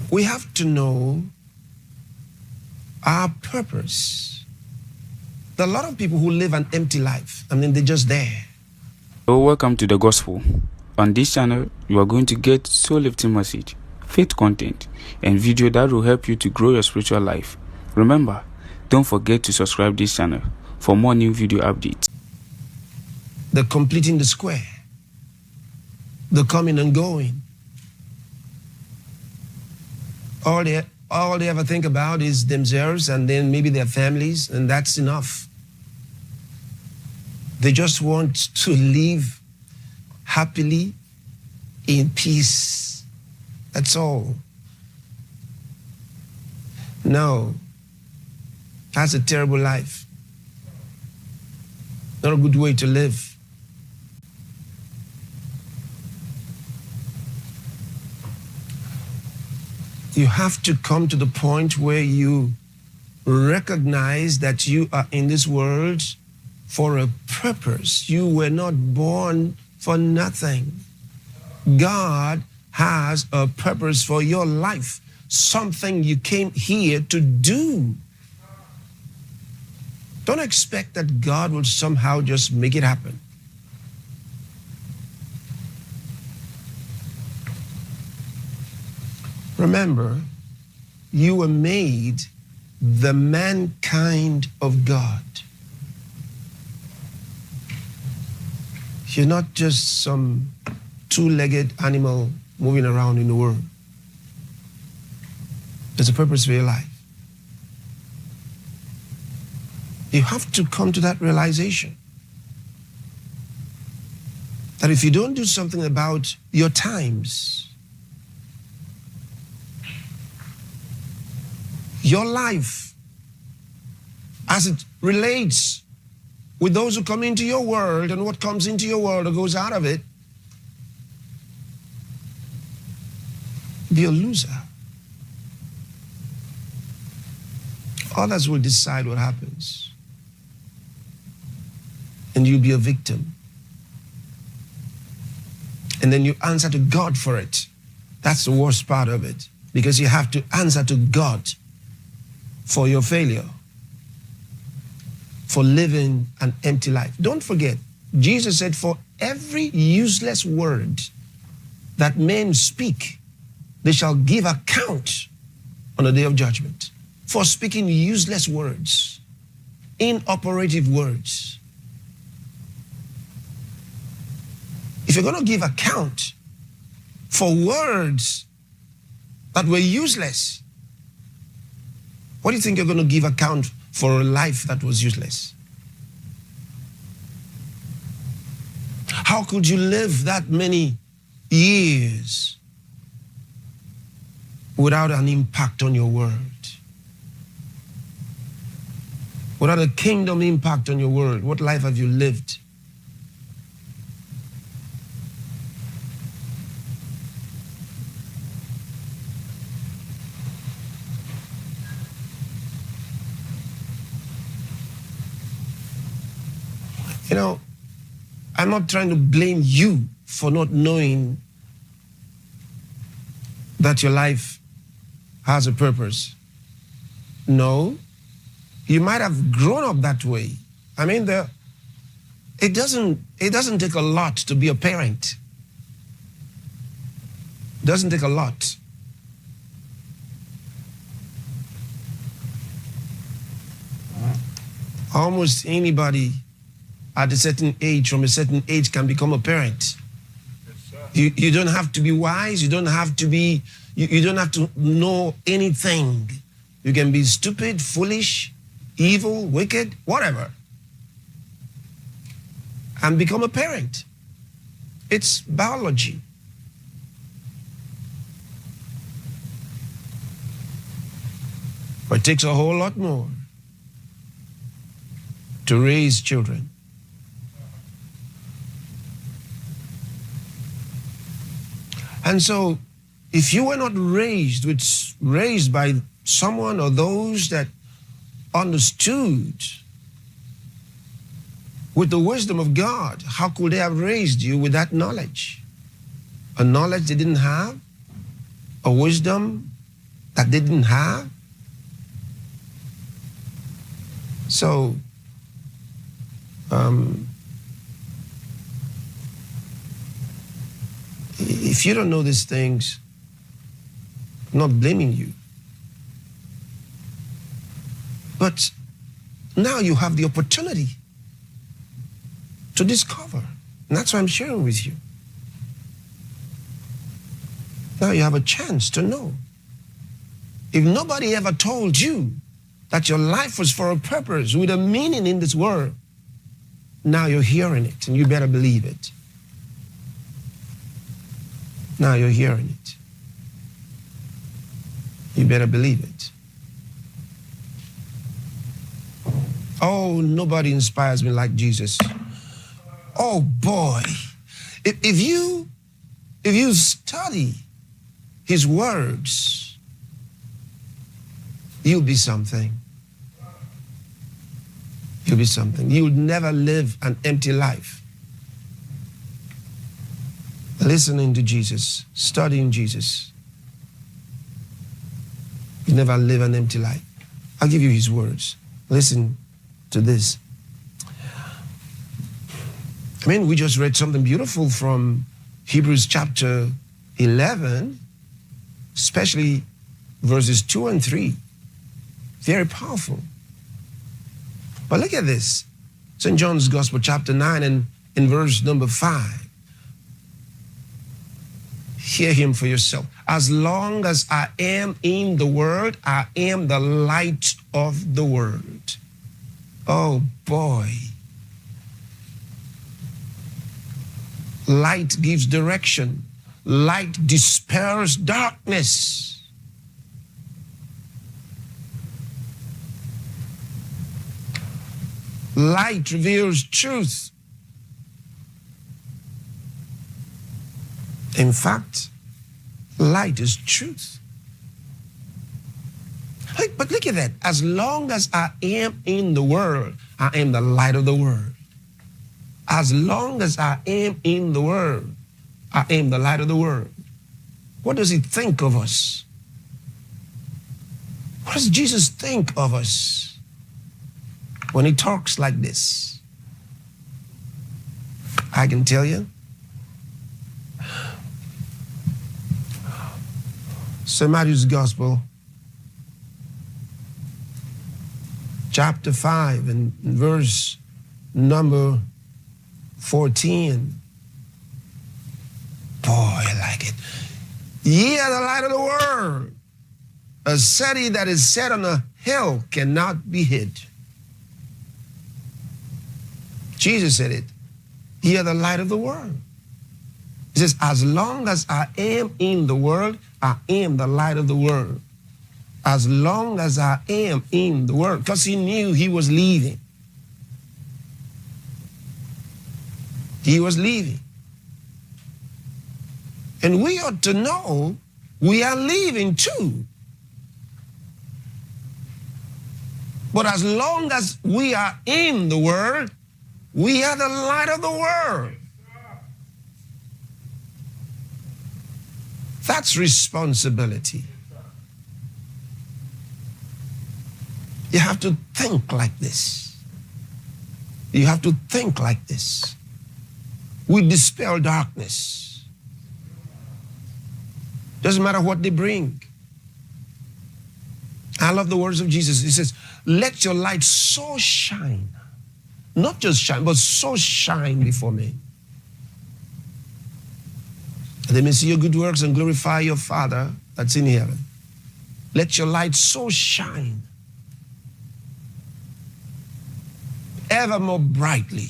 We have to know our purpose. There are a lot of people who live an empty life. I mean, they're just there. So welcome to the gospel. On this channel, you are going to get soul-lifting message, faith content, and video that will help you to grow your spiritual life. Remember, don't forget to subscribe this channel for more new video updates. They're completing the square. They're coming and going. All they ever think about is themselves and then maybe their families, and that's enough. They just want to live happily in peace. That's all. No, that's a terrible life. Not a good way to live. You have to come to the point where you recognize that you are in this world for a purpose. You were not born for nothing. God has a purpose for your life, something you came here to do. Don't expect that God will somehow just make it happen. Remember, you were made the mankind of God. You're not just some two-legged animal moving around in the world. There's a purpose for your life. You have to come to that realization that if you don't do something about your times, your life, as it relates with those who come into your world and what comes into your world or goes out of it, be a loser. Others will decide what happens, and you'll be a victim. And then you answer to God for it. That's the worst part of it, because you have to answer to God for your failure, for living an empty life. Don't forget, Jesus said, for every useless word that men speak, they shall give account on the day of judgment. For speaking useless words, inoperative words. If you're going to give account for words that were useless, what do you think you're going to give account for a life that was useless? How could you live that many years without an impact on your world? Without a kingdom impact on your world? What life have you lived? You know, I'm not trying to blame you for not knowing that your life has a purpose. No, you might have grown up that way. I mean, it doesn't take a lot to be a parent. It doesn't take a lot. Almost anybody at a certain age, from a certain age, can become a parent. Yes, you don't have to be wise. You don't have to be. You don't have to know anything. You can be stupid, foolish, evil, wicked, whatever, and become a parent. It's biology. But it takes a whole lot more to raise children. And so, if you were not raised by someone or those that understood with the wisdom of God, how could they have raised you with that knowledge? A knowledge they didn't have, a wisdom that they didn't have. So, if you don't know these things, I'm not blaming you. But now you have the opportunity to discover. And that's why I'm sharing with you. Now you have a chance to know. If nobody ever told you that your life was for a purpose with a meaning in this world, now you're hearing it and you better believe it. Now you're hearing it. You better believe it. Oh, nobody inspires me like Jesus. Oh boy, if you study his words, you'll be something. You'll be something. You'll never live an empty life. Listening to Jesus, studying Jesus, you never live an empty life. I'll give you his words. Listen to this. I mean, we just read something beautiful from Hebrews chapter 11, especially verses 2 and 3. Very powerful. But look at this. St. John's Gospel, chapter 9, and in verse number 5. Hear him for yourself. As long as I am in the world, I am the light of the world. Oh boy. Light gives direction. Light dispels darkness. Light reveals truth. In fact, light is truth. But look at that. As long as I am in the world, I am the light of the world. As long as I am in the world, I am the light of the world. What does he think of us? What does Jesus think of us when he talks like this? I can tell you. St. Matthew's Gospel, chapter 5 and verse number 14. Boy, I like it. Ye are the light of the world. A city that is set on a hill cannot be hid. Jesus said it. Ye are the light of the world. He says, as long as I am in the world, I am the light of the world. As long as I am in the world. Because he knew he was leaving. He was leaving. And we ought to know we are leaving too. But as long as we are in the world, we are the light of the world. That's responsibility. You have to think like this. You have to think like this. We dispel darkness. Doesn't matter what they bring. I love the words of Jesus. He says, let your light so shine. Not just shine, but so shine before men. They may see your good works and glorify your Father that's in heaven. Let your light so shine ever more brightly.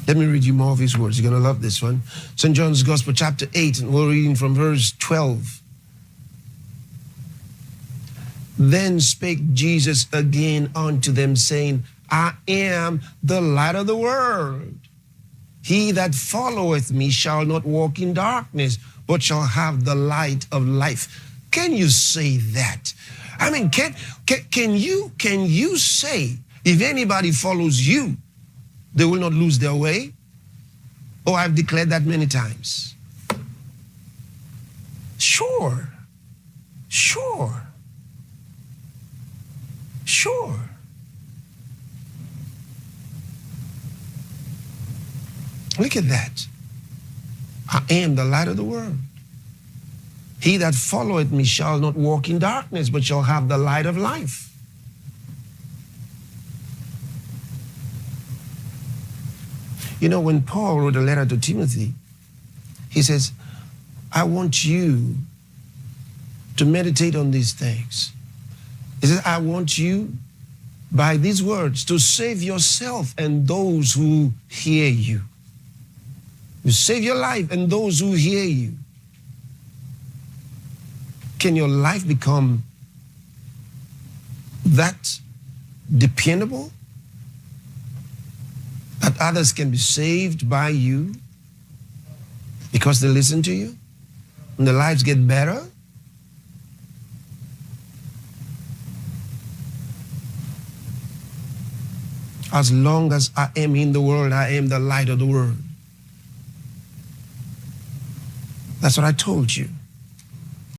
Let me read you more of his words. You're going to love this one. St. John's Gospel, chapter 8, and we're reading from verse 12. Then spake Jesus again unto them, saying, I am the light of the world. He that followeth me shall not walk in darkness, but shall have the light of life. Can you say that? I mean, can you say, if anybody follows you, they will not lose their way? Oh, I've declared that many times. Sure. Sure. Sure. Look at that. I am the light of the world. He that followeth me shall not walk in darkness, but shall have the light of life. You know, when Paul wrote a letter to Timothy, he says, I want you to meditate on these things. He says, I want you, by these words, to save yourself and those who hear you. You save your life and those who hear you. Can your life become that dependable that others can be saved by you because they listen to you and their lives get better? As long as I am in the world, I am the light of the world. That's what I told you.